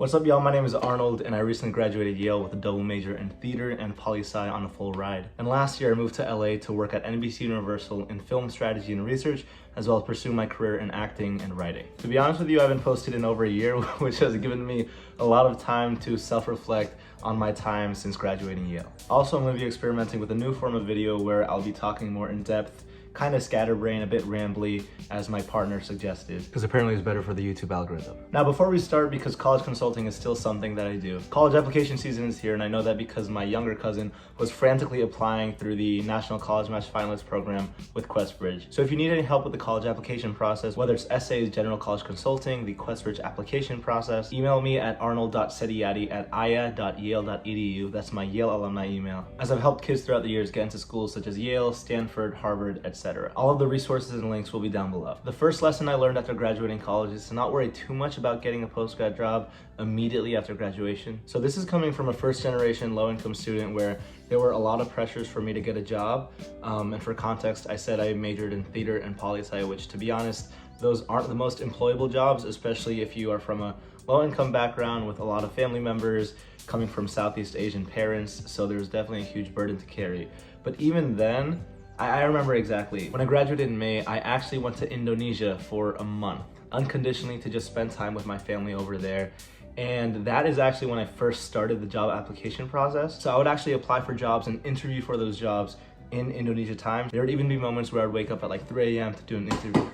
What's up, y'all? My name is Arnold, and I recently graduated Yale with a double major in theater and poli-sci on a full ride. And last year, I moved to LA to work at NBC Universal in film strategy and research, as well as pursue my career in acting and writing. To be honest with you, I haven't posted in over a year, which has given me a lot of time to self-reflect on my time since graduating Yale. Also, I'm going to be experimenting with a new form of video where I'll be talking more in depth, kind of scatterbrain, a bit rambly, as my partner suggested, because apparently it's better for the YouTube algorithm. Now, before we start, because college consulting is still something that I do, college application season is here, and I know that because my younger cousin was frantically applying through the National College Match Finalist program with QuestBridge. So if you need any help with the college application process, whether it's essays, general college consulting, the QuestBridge application process, email me at arnold.setiadi@iya.yale.edu. That's my Yale alumni email, as I've helped kids throughout the years get into schools such as Yale, Stanford, Harvard, etc. All of the resources and links will be down below. The first lesson I learned after graduating college is to not worry too much about getting a post-grad job immediately after graduation. So this is coming from a first-generation low-income student where there were a lot of pressures for me to get a job. And for context, I said I majored in theater and poli-sci, which, to be honest, those aren't the most employable jobs, especially if you are from a low-income background with a lot of family members coming from Southeast Asian parents. So there's definitely a huge burden to carry. But even then, I remember exactly. When I graduated in May, I actually went to Indonesia for a month, unconditionally, to just spend time with my family over there. And that is actually when I first started the job application process. So I would actually apply for jobs and interview for those jobs in Indonesia time. There would even be moments where I'd wake up at like 3 a.m. to do an interview.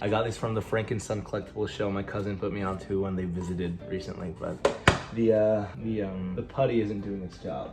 I got these from the Frank and Son collectible show my cousin put me onto when they visited recently, but the putty isn't doing its job.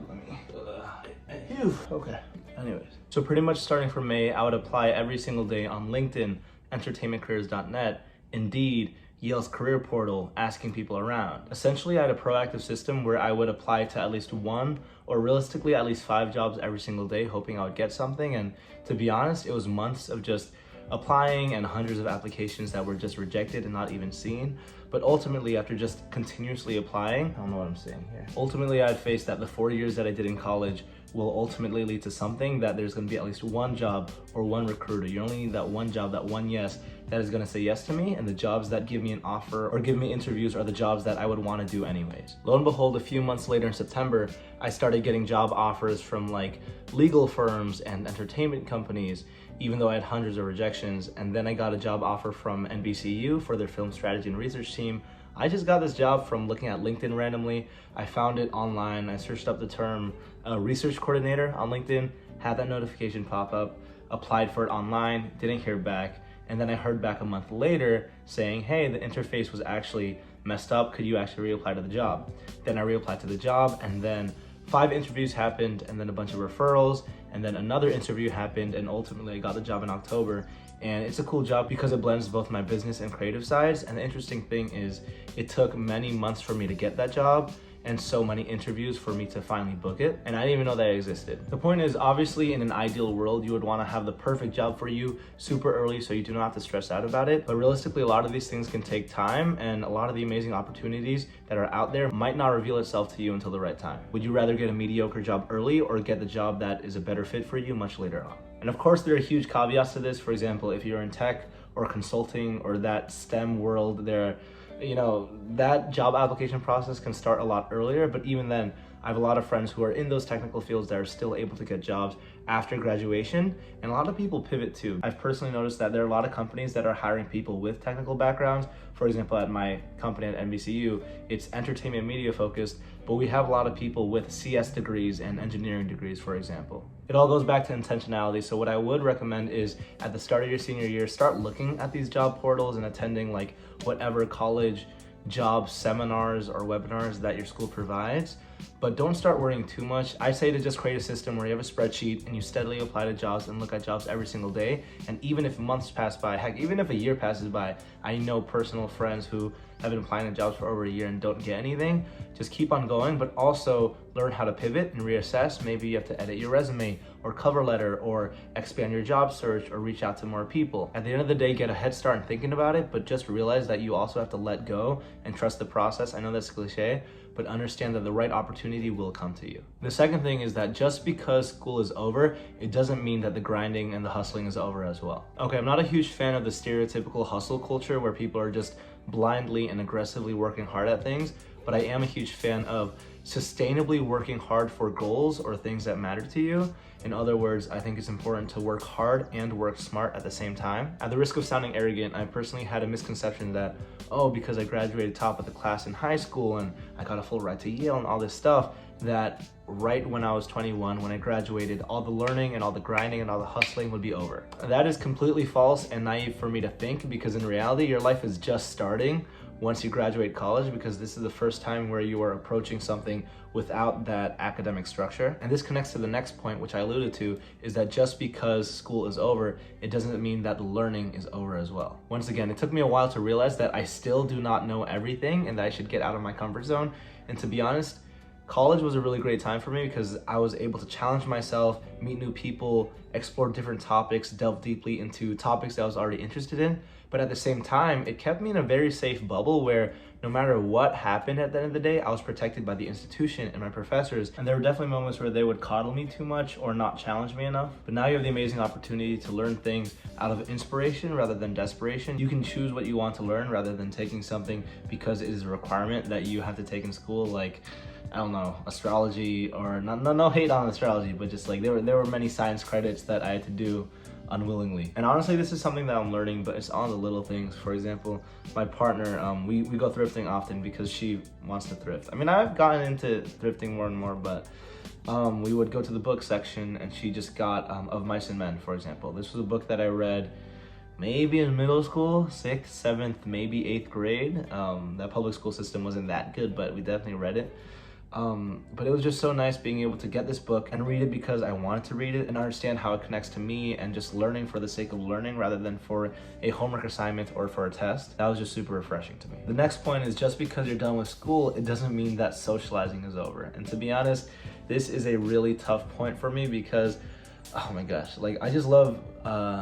Okay. Anyways, so pretty much starting from May, I would apply every single day on LinkedIn, entertainmentcareers.net, Indeed, Yale's career portal, asking people around. Essentially, I had a proactive system where I would apply to at least one, or realistically at least 5 jobs every single day, hoping I would get something. And to be honest, it was months of just applying and hundreds of applications that were just rejected and not even seen. But ultimately, after just continuously applying, I don't know what I'm saying here. Ultimately, I had faced that the 4 years that I did in college will ultimately lead to something, that there's gonna be at least one job or one recruiter. You only need that one job, that one yes, that is gonna say yes to me, and the jobs that give me an offer or give me interviews are the jobs that I would wanna do anyways. Lo and behold, a few months later in September, I started getting job offers from like legal firms and entertainment companies, even though I had hundreds of rejections. And then I got a job offer from NBCU for their film strategy and research team. I just got this job from looking at LinkedIn randomly. I found it online. I searched up the term research coordinator on LinkedIn, had that notification pop up, applied for it online, didn't hear back. And then I heard back a month later saying, hey, the interface was actually messed up. Could you actually reapply to the job? Then I reapplied to the job, and then 5 interviews happened, and then a bunch of referrals, and then another interview happened, and ultimately I got the job in October. And it's a cool job because it blends both my business and creative sides. And the interesting thing is it took many months for me to get that job, and so many interviews for me to finally book it. And I didn't even know that it existed. The point is, obviously in an ideal world, you would want to have the perfect job for you super early so you do not have to stress out about it. But realistically, a lot of these things can take time, and a lot of the amazing opportunities that are out there might not reveal itself to you until the right time. Would you rather get a mediocre job early or get the job that is a better fit for you much later on? And of course, there are huge caveats to this. For example, if you're in tech or consulting or that STEM world, that job application process can start a lot earlier. But even then, I have a lot of friends who are in those technical fields that are still able to get jobs after graduation, and a lot of people pivot too. I've personally noticed that there are a lot of companies that are hiring people with technical backgrounds. For example, at my company at NBCU, it's entertainment media focused, but we have a lot of people with CS degrees and engineering degrees, for example. It all goes back to intentionality. So what I would recommend is at the start of your senior year, start looking at these job portals and attending like whatever college job seminars or webinars that your school provides, but don't start worrying too much. I say to just create a system where you have a spreadsheet and you steadily apply to jobs and look at jobs every single day. And even if months pass by, heck, even if a year passes by, I know personal friends who have been applying to jobs for over a year and don't get anything. Just keep on going, but also learn how to pivot and reassess. Maybe you have to edit your resume or cover letter or expand your job search or reach out to more people. At the end of the day, get a head start in thinking about it, but just realize that you also have to let go and trust the process. I know that's cliche, but understand that the right opportunity will come to you. The second thing is that just because school is over, it doesn't mean that the grinding and the hustling is over as well. Okay, I'm not a huge fan of the stereotypical hustle culture where people are just blindly and aggressively working hard at things, but I am a huge fan of sustainably working hard for goals or things that matter to you. In other words, I think it's important to work hard and work smart at the same time. At the risk of sounding arrogant, I personally had a misconception that, oh, because I graduated top of the class in high school and I got a full ride to Yale and all this stuff, that right when I was 21, when I graduated, all the learning and all the grinding and all the hustling would be over. That is completely false and naive for me to think, because in reality, your life is just starting once you graduate college, because this is the first time where you are approaching something without that academic structure. And this connects to the next point, which I alluded to, is that just because school is over, it doesn't mean that the learning is over as well. Once again, it took me a while to realize that I still do not know everything and that I should get out of my comfort zone. And to be honest, college was a really great time for me because I was able to challenge myself, meet new people, explore different topics, delve deeply into topics that I was already interested in. But at the same time, it kept me in a very safe bubble where no matter what happened at the end of the day, I was protected by the institution and my professors. And there were definitely moments where they would coddle me too much or not challenge me enough. But now you have the amazing opportunity to learn things out of inspiration rather than desperation. You can choose what you want to learn rather than taking something because it is a requirement that you have to take in school, like, I don't know, astrology, or no hate on astrology, but just like there were many science credits that I had to do unwillingly. And honestly, this is something that I'm learning, but it's on the little things. For example, my partner, we go thrifting often because she wants to thrift. I mean, I've gotten into thrifting more and more, but we would go to the book section and she just got Of Mice and Men, for example. This was a book that I read maybe in middle school, 6th, 7th, maybe 8th grade. That public school system wasn't that good, but we definitely read it. But it was just so nice being able to get this book and read it because I wanted to read it and understand how it connects to me, and just learning for the sake of learning rather than for a homework assignment or for a test. That was just super refreshing to me. The next point is, just because you're done with school, it doesn't mean that socializing is over. And to be honest, this is a really tough point for me because, oh my gosh, like I just love,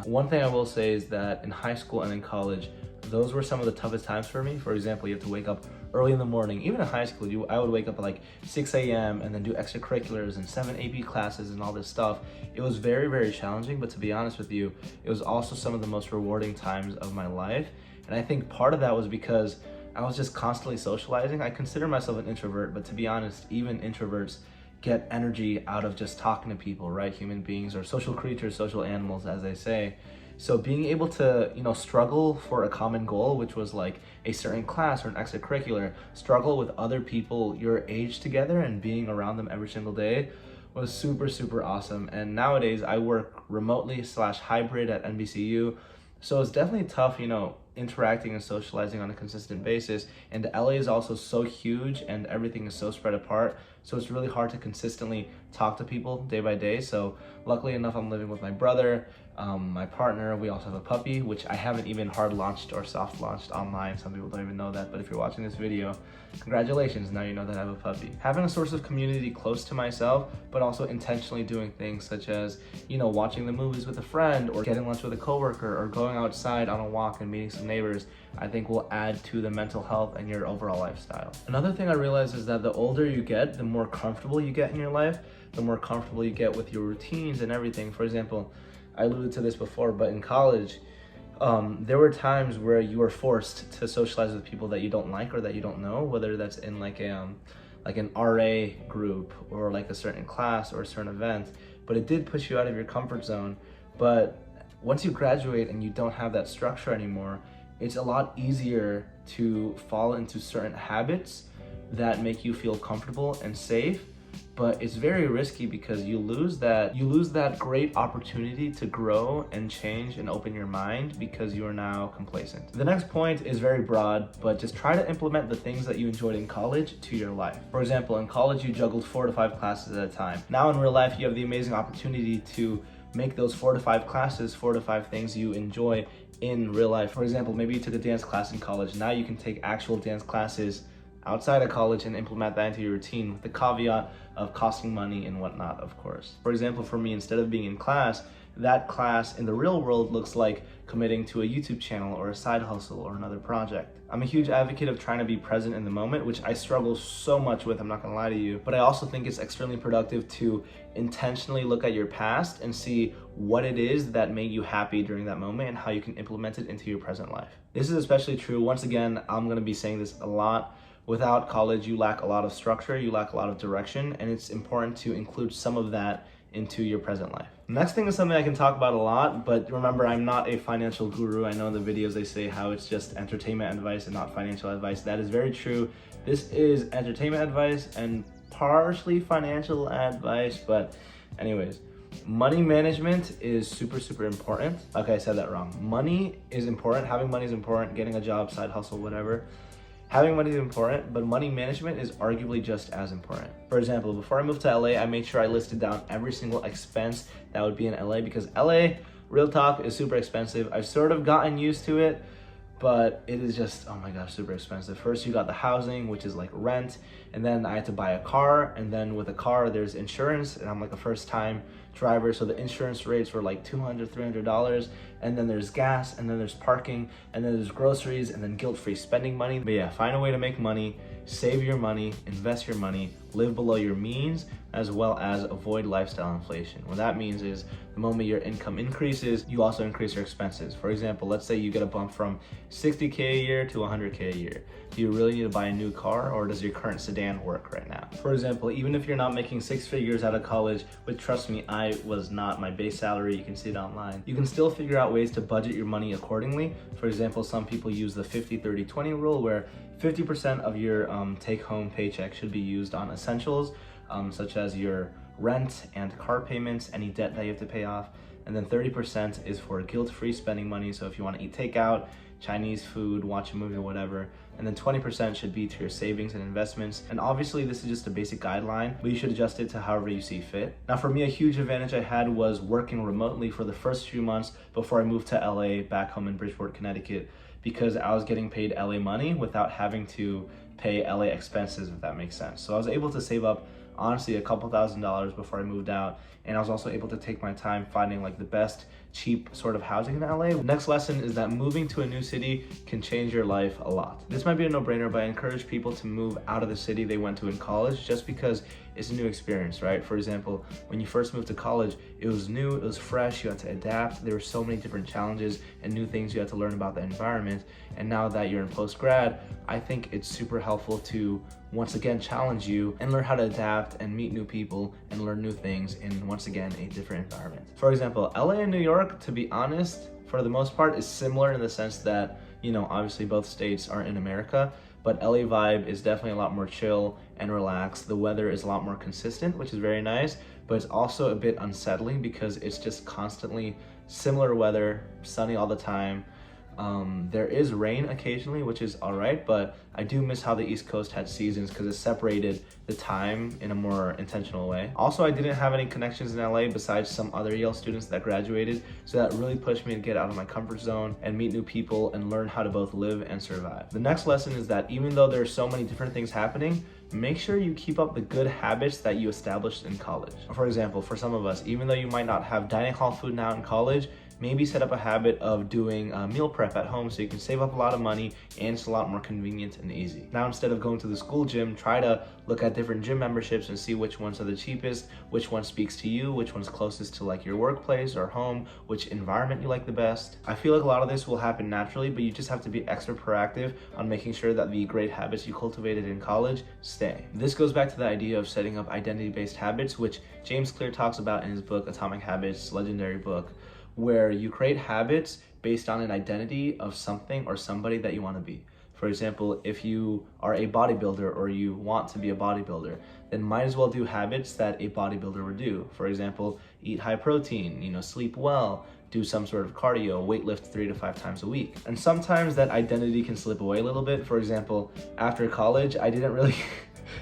one thing I will say is that in high school and in college, those were some of the toughest times for me. For example, you have to wake up early in the morning. Even in high school, I would wake up at like 6 a.m. and then do extracurriculars and 7 AP classes and all this stuff. It was very, very challenging, but to be honest with you, it was also some of the most rewarding times of my life. And I think part of that was because I was just constantly socializing. I consider myself an introvert, but to be honest, even introverts get energy out of just talking to people, right? Human beings are social creatures, social animals, as they say. So being able to, struggle for a common goal, which was like a certain class or an extracurricular, struggle with other people your age together and being around them every single day was super, super awesome. And nowadays I work remotely / hybrid at NBCU. So it's definitely tough, interacting and socializing on a consistent basis. And LA is also so huge and everything is so spread apart. So it's really hard to consistently talk to people day by day. So luckily enough, I'm living with my brother, my partner. We also have a puppy, which I haven't even hard launched or soft launched online. Some people don't even know that, but if you're watching this video, congratulations, now you know that I have a puppy. Having a source of community close to myself, but also intentionally doing things such as, watching the movies with a friend or getting lunch with a coworker or going outside on a walk and meeting some neighbors, I think will add to the mental health and your overall lifestyle. Another thing I realized is that the older you get, the more comfortable you get in your life, the more comfortable you get with your routines and everything. For example, I alluded to this before, but in college, there were times where you were forced to socialize with people that you don't like or that you don't know, whether that's in like an RA group or like a certain class or a certain event, but it did push you out of your comfort zone. But once you graduate and you don't have that structure anymore, it's a lot easier to fall into certain habits that make you feel comfortable and safe. But it's very risky because you lose that great opportunity to grow and change and open your mind because you are now complacent. The next point is very broad, but just try to implement the things that you enjoyed in college to your life. For example, in college, you juggled 4 to 5 classes at a time. Now in real life, you have the amazing opportunity to make those 4 to 5 classes, 4 to 5 things you enjoy in real life. For example, maybe you took a dance class in college. Now you can take actual dance classes outside of college and implement that into your routine, with the caveat of costing money and whatnot, of course. For example, for me, instead of being in class that class in the real world looks like committing to a YouTube channel or a side hustle or another project. I'm a huge advocate of trying to be present in the moment, which I struggle so much with, I'm not gonna lie to you, but I also think it's extremely productive to intentionally look at your past and see what it is that made you happy during that moment and how you can implement it into your present life. This is especially true, once again, I'm gonna be saying this a lot, without college you lack a lot of structure, you lack a lot of direction, and it's important to include some of that into your present life. Next thing is something I can talk about a lot, but remember, I'm not a financial guru. I know in the videos they say how it's just entertainment advice and not financial advice. That is very true. This is entertainment advice and partially financial advice, but anyways, money management is super important. Okay, I said that wrong. Money is important, having money is important, getting a job, side hustle, whatever. Having money is important, but money management is arguably just as important. For example, before I moved to LA, I made sure I listed down every single expense that would be in LA, because LA, real talk, is super expensive. I've sort of gotten used to it, but it is just, oh my gosh, super expensive. First, you got the housing, which is like rent, and then I had to buy a car, and then with a car, there's insurance, and I'm like a first-time driver, so the insurance rates were like $200, $300, and then there's gas, and then there's parking, and then there's groceries, and then guilt-free spending money. But yeah, find a way to make money, save your money, invest your money, live below your means, as well as avoid lifestyle inflation. What that means is the moment your income increases, you also increase your expenses. For example, let's say you get a bump from 60K a year to 100K a year. Do you really need to buy a new car, or does your current sedan work right now? For example, even if you're not making six figures out of college, which trust me, I was not, my base salary, you can see it online, you can still figure out ways to budget your money accordingly. For example, some people use the 50-30-20 rule, where 50% of your take-home paycheck should be used on essentials, such as your rent and car payments, any debt that you have to pay off, and then 30% is for guilt-free spending money. So if you want to eat takeout, Chinese food, watch a movie or whatever, and then 20% should be to your savings and investments. And obviously this is just a basic guideline, but you should adjust it to however you see fit. Now for me, a huge advantage I had was working remotely for the first few months before I moved to LA, back home in Bridgeport, Connecticut, because I was getting paid LA money without having to pay LA expenses, if that makes sense. So I was able to save up honestly a couple $1,000s before I moved out, and I was also able to take my time finding like the best cheap sort of housing in LA. Next lesson is that moving to a new city can change your life a lot. This might be a no-brainer, but I encourage people to move out of the city they went to in college, just because it's a new experience, right? For example, when you first moved to college, it was new, it was fresh, you had to adapt. There were so many different challenges and new things you had to learn about the environment. And now that you're in post-grad, I think it's super helpful to once again challenge you and learn how to adapt and meet new people and learn new things in, once again, a different environment. For example, LA and New York, to be honest, for the most part, is similar in the sense that, you know, obviously both states are in America, but LA vibe is definitely a lot more chill and relaxed. The weather is a lot more consistent, which is very nice, but it's also a bit unsettling because it's just constantly similar weather, sunny all the time. There is rain occasionally, which is all right, but I do miss how the East Coast had seasons because it separated the time in a more intentional way. Also, I didn't have any connections in LA besides some other Yale students that graduated, so that really pushed me to get out of my comfort zone and meet new people and learn how to both live and survive. The next lesson is that even though there's so many different things happening, make sure you keep up the good habits that you established in college. For example, for some of us, even though you might not have dining hall food now in college, maybe set up a habit of doing meal prep at home so you can save up a lot of money and it's a lot more convenient and easy. Now, instead of going to the school gym, try to look at different gym memberships and see which ones are the cheapest, which one speaks to you, which one's closest to like your workplace or home, which environment you like the best. I feel like a lot of this will happen naturally, but you just have to be extra proactive on making sure that the great habits you cultivated in college stay. This goes back to the idea of setting up identity-based habits, which James Clear talks about in his book, Atomic Habits, legendary book, where you create habits based on an identity of something or somebody that you want to be. For example, if you are a bodybuilder or you want to be a bodybuilder, then might as well do habits that a bodybuilder would do. For example, eat high protein, sleep well, do some sort of cardio, weightlift 3 to 5 times a week. And sometimes that identity can slip away a little bit. For example, after college, I didn't really,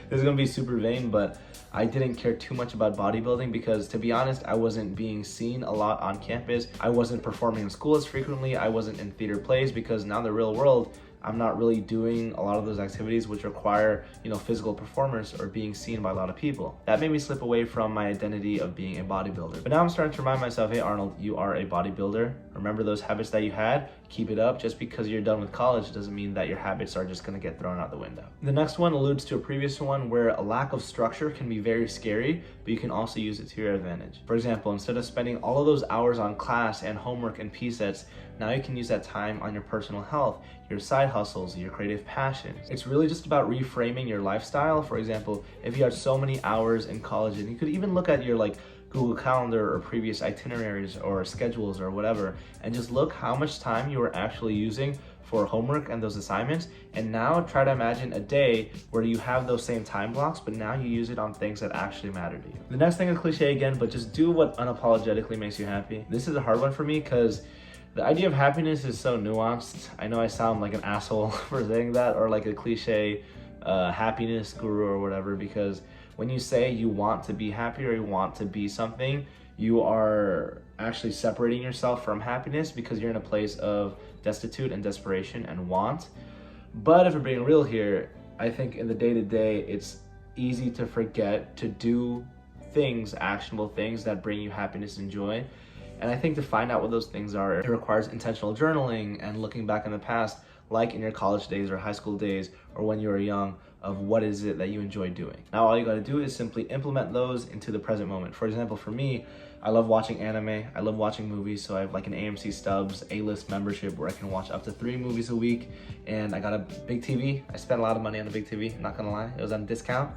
this is gonna be super vain, but I didn't care too much about bodybuilding because, to be honest, I wasn't being seen a lot on campus. I wasn't performing in school as frequently. I wasn't in theater plays because now in the real world, I'm not really doing a lot of those activities which require, physical performance or being seen by a lot of people. That made me slip away from my identity of being a bodybuilder. But now I'm starting to remind myself, hey Arnold, you are a bodybuilder. Remember those habits that you had? Keep it up. Just because you're done with college doesn't mean that your habits are just gonna get thrown out the window. The next one alludes to a previous one where a lack of structure can be very scary, but you can also use it to your advantage. For example, instead of spending all of those hours on class and homework and P-sets, now you can use that time on your personal health, your side hustles, your creative passions. It's really just about reframing your lifestyle. For example, if you had so many hours in college, and you could even look at your Google Calendar or previous itineraries or schedules or whatever, and just look how much time you were actually using for homework and those assignments, and now try to imagine a day where you have those same time blocks, but now you use it on things that actually matter to you. The next thing is cliche again, but just do what unapologetically makes you happy. This is a hard one for me because the idea of happiness is so nuanced. I know I sound like an asshole for saying that, or like a cliche happiness guru or whatever, because when you say you want to be happy or you want to be something, you are actually separating yourself from happiness because you're in a place of destitute and desperation and want. But if we're being real here, I think in the day-to-day, it's easy to forget to do things, actionable things that bring you happiness and joy. And I think to find out what those things are, it requires intentional journaling and looking back in the past, like in your college days or high school days or when you were young, of what is it that you enjoy doing. Now all you gotta do is simply implement those into the present moment. For example, for me, I love watching anime, I love watching movies, so I have like an AMC Stubs A-list membership where I can watch up to 3 movies a week, and I got a big TV. I spent a lot of money on the big TV, I'm not gonna lie, it was on discount.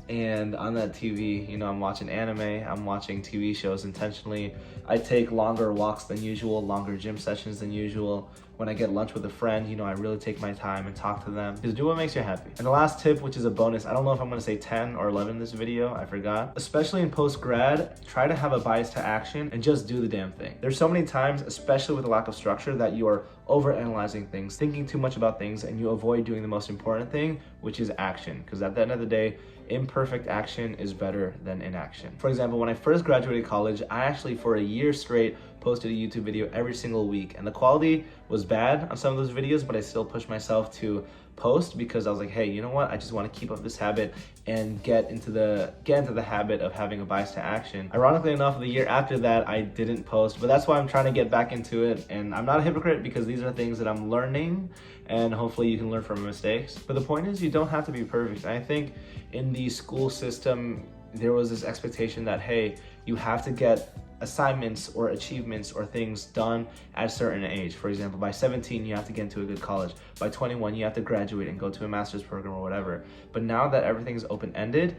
And on that TV, I'm watching anime, I'm watching TV shows intentionally. I take longer walks than usual, longer gym sessions than usual. When I get lunch with a friend, I really take my time and talk to them. Just do what makes you happy. And the last tip, which is a bonus, I don't know if I'm gonna say 10 or 11 in this video, I forgot. Especially in post-grad, try to have a bias to action and just do the damn thing. There's so many times, especially with a lack of structure, that you are overanalyzing things, thinking too much about things, and you avoid doing the most important thing, which is action. Because at the end of the day, imperfect action is better than inaction. For example, when I first graduated college, I actually for a year straight posted a YouTube video every single week, and the quality was bad on some of those videos, but I still pushed myself to post because I was like, hey, you know what? I just want to keep up this habit and get into the habit of having a bias to action. Ironically enough, the year after that, I didn't post, but that's why I'm trying to get back into it. And I'm not a hypocrite because these are things that I'm learning, and hopefully you can learn from mistakes. But the point is, you don't have to be perfect. And I think in the school system, there was this expectation that, hey, you have to get assignments or achievements or things done at a certain age. For example, by 17, you have to get into a good college. By 21, you have to graduate and go to a master's program or whatever. But now that everything's open-ended,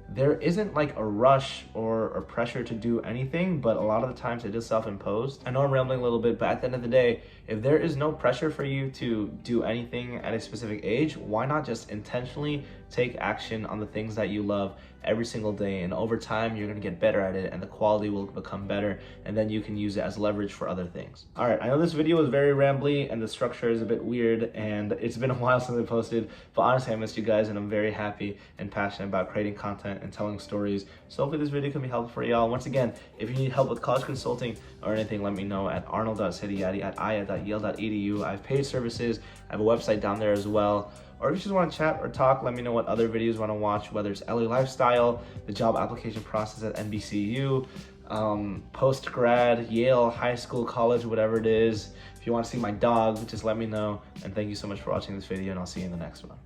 there isn't like a rush or a pressure to do anything, but a lot of the times it is self-imposed. I know I'm rambling a little bit, but at the end of the day, if there is no pressure for you to do anything at a specific age, why not just intentionally take action on the things that you love every single day? And over time, you're gonna get better at it and the quality will become better, and then you can use it as leverage for other things. All right, I know this video was very rambly and the structure is a bit weird, and it's been a while since I posted, but honestly, I missed you guys, and I'm very happy and passionate about creating content and telling stories. So hopefully this video can be helpful for y'all. Once again, if you need help with college consulting or anything, let me know at arnold.setiadi@ia.yale.edu. I have paid services. I have a website down there as well. Or if you just want to chat or talk, let me know what other videos you want to watch, whether it's LA lifestyle, the job application process at NBCU, post-grad, Yale, high school, college, whatever it is. If you want to see my dog, just let me know. And thank you so much for watching this video, and I'll see you in the next one.